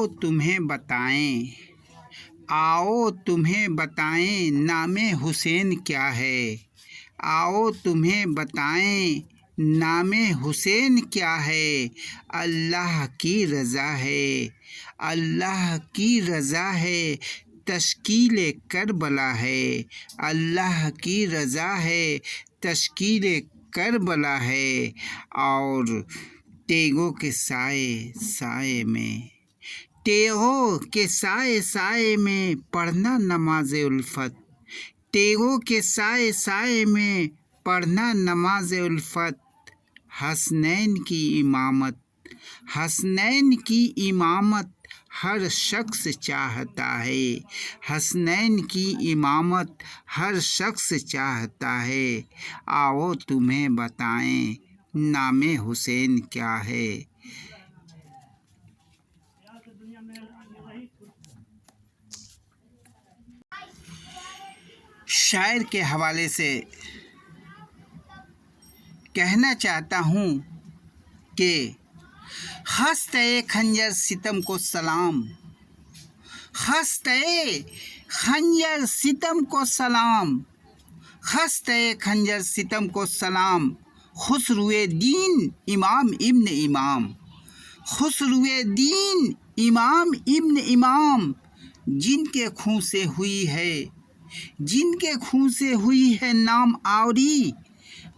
तुम्हें बताएं, आओ तुम्हें बताएं नामे हुसैन क्या है। आओ तुम्हें बताएं नामे हुसैन क्या है। अल्लाह की रज़ा है, अल्लाह की रज़ा है, तश्कील करबला है। अल्लाह की रज़ा है, तश्कील करबला है। और तेगों के साए साए में, तेगों के साए साए में पढ़ना नमाज उल्फत। तेगों के साए साए में पढ़ना नमाज उल्फत। हसनैन की इमामत, हसनैन की इमामत हर शख्स चाहता है। हसनैन की इमामत हर शख्स चाहता है। आओ तुम्हें बताएं नामे हुसैन क्या है। शायर के हवाले से कहना चाहता हूँ कि हस्ते खंजर सितम को सलाम, हस्ते खंजर सितम को सलाम, हस्ते खंजर सितम को सलाम। खुसरुए दीन इमाम इब्न इमाम, खुसरुए दीन इमाम इब्न इमाम। जिनके खून से हुई है, जिनके खून से हुई है नाम आवरी,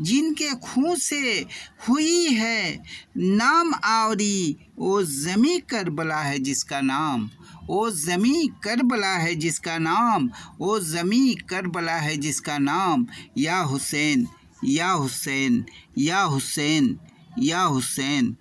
जिनके खून से हुई है नाम आवरी। वो ज़मी करबला है जिसका नाम, वो ज़मी करबला है जिसका नाम, वो ज़मी करबला है जिसका नाम। या हुसैन, या हुसैन, या हुसैन, या हुसैन।